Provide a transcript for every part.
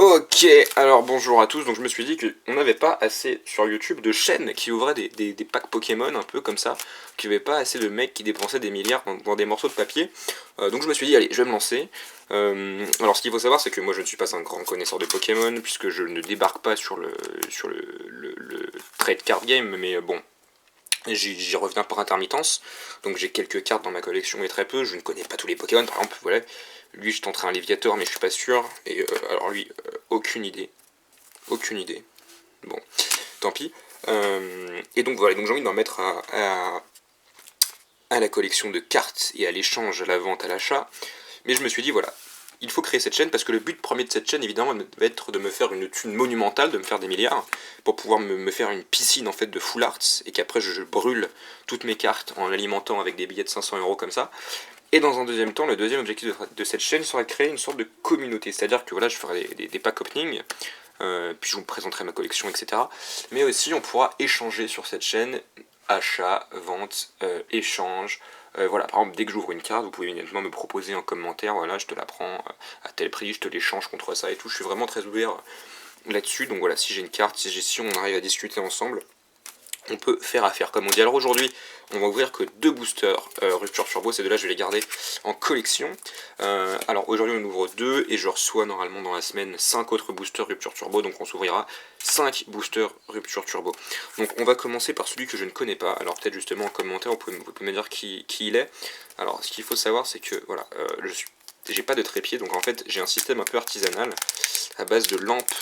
Ok, alors bonjour à tous, donc je me suis dit qu'on n'avait pas assez sur YouTube de chaînes qui ouvraient des packs Pokémon un peu comme ça, qu'il n'y avait pas assez de mecs qui dépensaient des milliards dans des morceaux de papier, donc je me suis dit allez, je vais me lancer. Alors ce qu'il faut savoir c'est que moi je ne suis pas un grand connaisseur de Pokémon, puisque je ne débarque pas sur le trade card game, mais bon, j'y reviens par intermittence, donc j'ai quelques cartes dans ma collection et très peu, je ne connais pas tous les Pokémon, par exemple, voilà, lui je tenterai un Léviator mais je suis pas sûr, et alors lui, aucune idée, aucune idée, bon, tant pis, et donc voilà, donc j'ai envie d'en mettre à la collection de cartes et à l'échange, à la vente, à l'achat, mais je me suis dit voilà, il faut créer cette chaîne parce que le but premier de cette chaîne évidemment va être de me faire une thune monumentale, de me faire des milliards, pour pouvoir me faire une piscine en fait de full arts et qu'après je brûle toutes mes cartes en l'alimentant avec des billets de 500 € comme ça. Et dans un deuxième temps, le deuxième objectif de cette chaîne sera de créer une sorte de communauté, c'est-à-dire que voilà, je ferai des pack opening, puis je vous présenterai ma collection, etc. Mais aussi on pourra échanger sur cette chaîne, achat, vente, échange. Voilà, par exemple, dès que j'ouvre une carte, vous pouvez immédiatement me proposer un commentaire, voilà, je te la prends à tel prix, je te l'échange contre ça et tout. Je suis vraiment très ouvert là-dessus, donc voilà, si j'ai une carte, si on arrive à discuter ensemble, on peut faire affaire, comme on dit. Alors aujourd'hui, on va ouvrir que 2 boosters Rupture Turbo, ces deux-là je vais les garder en collection. Alors aujourd'hui on ouvre 2 et je reçois normalement dans la semaine 5 autres boosters Rupture Turbo, donc on s'ouvrira 5 boosters Rupture Turbo. Donc on va commencer par celui que je ne connais pas, alors peut-être justement en commentaire vous pouvez me dire qui il est. Alors ce qu'il faut savoir c'est que voilà, j'ai pas de trépied, donc en fait j'ai un système un peu artisanal à base de lampes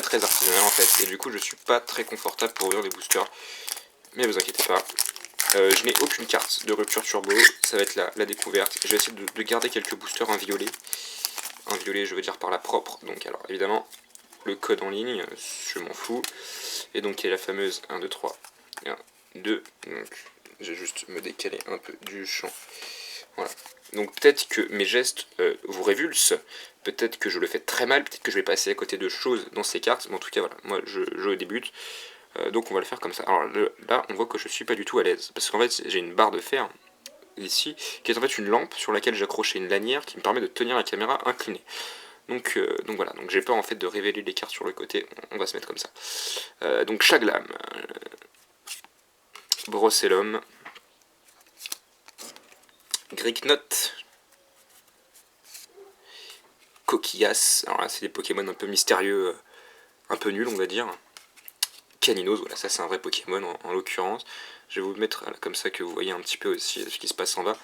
très artisanal en fait, et du coup je suis pas très confortable pour ouvrir les boosters, mais vous inquiétez pas, je n'ai aucune carte de Rupture Turbo, ça va être la découverte. Je vais essayer de garder quelques boosters inviolés, je veux dire par la propre, donc alors évidemment le code en ligne, je m'en fous, et donc il y a la fameuse 1, 2, 3, 1, 2, donc je vais juste me décaler un peu du champ, voilà. Donc peut-être que mes gestes vous révulsent, peut-être que je le fais très mal, peut-être que je vais passer à côté de choses dans ces cartes, mais en tout cas voilà, moi je débute, donc on va le faire comme ça. Alors là on voit que je suis pas du tout à l'aise, parce qu'en fait j'ai une barre de fer ici, qui est en fait une lampe sur laquelle j'accrochais une lanière qui me permet de tenir la caméra inclinée. Donc voilà, donc j'ai peur en fait de révéler les cartes sur le côté, on va se mettre comme ça. Donc Chaglam, Brossellum, Gricknot, Coquillas, alors là c'est des Pokémon un peu mystérieux, un peu nuls on va dire. Caninos, voilà, ça c'est un vrai Pokémon en l'occurrence. Je vais vous le mettre là, comme ça que vous voyez un petit peu aussi ce qui se passe en bas.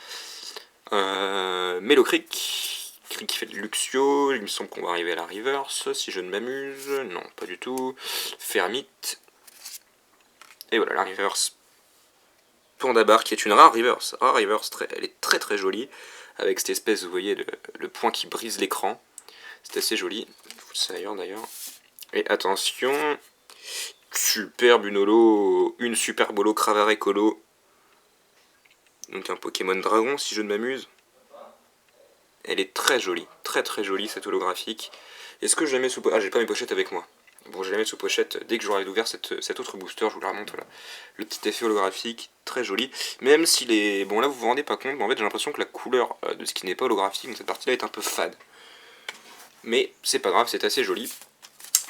Melocrick, Crick qui fait de Luxio, il me semble qu'on va arriver à la reverse, si je ne m'amuse, non pas du tout. Fermite, et voilà la reverse. Pandabar qui est une rare reverse, elle est très jolie, avec cette espèce, vous voyez, le point qui brise l'écran, c'est assez joli, ça ailleurs d'ailleurs. Et attention, superbe une superbe holo Cravare Colo, donc un Pokémon dragon si je ne m'amuse. Elle est très jolie cette holographique. Est-ce que je la mets sous pochette? Ah, j'ai pas mes pochettes avec moi. Bon, je la mets sous pochette dès que j'aurai ouvert cet autre booster, je vous la remonte là. Le petit effet holographique, très joli. Même s'il est... Bon là vous vous rendez pas compte, mais en fait j'ai l'impression que la couleur de ce qui n'est pas holographique dans cette partie-là est un peu fade. Mais c'est pas grave, c'est assez joli.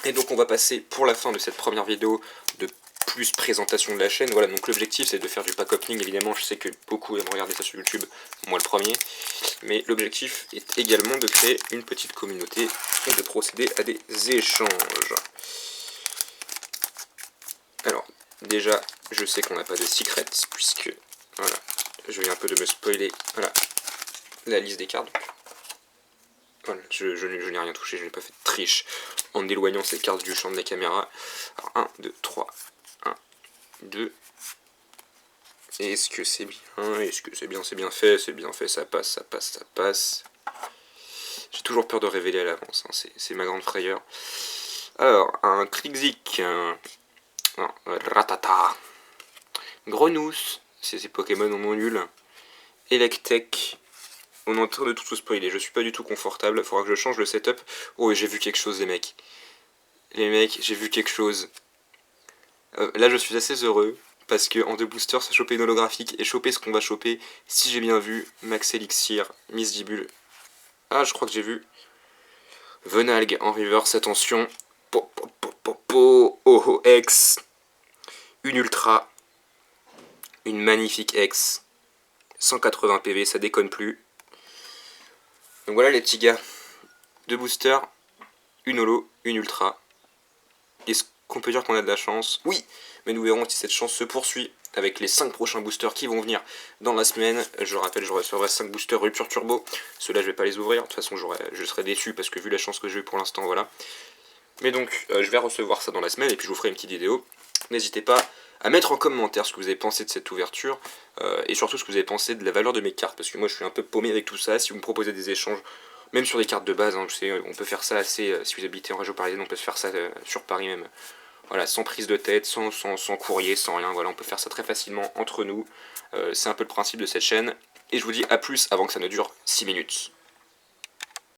Et donc on va passer pour la fin de cette première vidéo de plus présentation de la chaîne. Voilà, donc l'objectif c'est de faire du pack opening, évidemment je sais que beaucoup aiment regarder ça sur YouTube, moi le premier, mais l'objectif est également de créer une petite communauté et de procéder à des échanges. Alors, déjà, je sais qu'on n'a pas de secrets, puisque, voilà, je viens un peu de me spoiler, voilà, la liste des cartes. Voilà, je n'ai rien touché, je n'ai pas fait de triche en éloignant ces cartes du champ de la caméra. Alors, 1, 2, 3, 1, 2. Est-ce que c'est bien? Est-ce que c'est bien? C'est bien fait, ça passe. J'ai toujours peur de révéler à l'avance, hein, c'est ma grande frayeur. Alors, un Krixik, Ratata, Grenousse, ces Pokémon en non nul, Electek. On est en train de tout spoiler, je suis pas du tout confortable, il faudra que je change le setup. Oh, et j'ai vu quelque chose les mecs. Les mecs, j'ai vu quelque chose. Là je suis assez heureux, parce que en 2 boosters, ça choper une holographique, et choper ce qu'on va choper, si j'ai bien vu, Max Elixir, Miss Dibule. Ah, je crois que j'ai vu. Venalg en reverse, attention. Oh X. Une ultra. Une magnifique X. 180 PV, ça déconne plus. Donc voilà les petits gars. 2 boosters, une holo, une ultra. Est-ce qu'on peut dire qu'on a de la chance? Oui, mais nous verrons si cette chance se poursuit avec les 5 prochains boosters qui vont venir dans la semaine. Je rappelle, je recevrai 5 boosters rupture turbo. Ceux-là, je vais pas les ouvrir. De toute façon, je serai déçu parce que vu la chance que j'ai eu pour l'instant, voilà. Mais donc, je vais recevoir ça dans la semaine et puis je vous ferai une petite vidéo. N'hésitez pas à mettre en commentaire ce que vous avez pensé de cette ouverture et surtout ce que vous avez pensé de la valeur de mes cartes. Parce que moi, je suis un peu paumé avec tout ça. Si vous me proposez des échanges, même sur des cartes de base, hein, je sais, on peut faire ça assez. Si vous habitez en région parisienne, on peut se faire ça sur Paris même. Voilà, sans prise de tête, sans courrier, sans rien. Voilà, on peut faire ça très facilement entre nous. C'est un peu le principe de cette chaîne. Et je vous dis à plus avant que ça ne dure 6 minutes.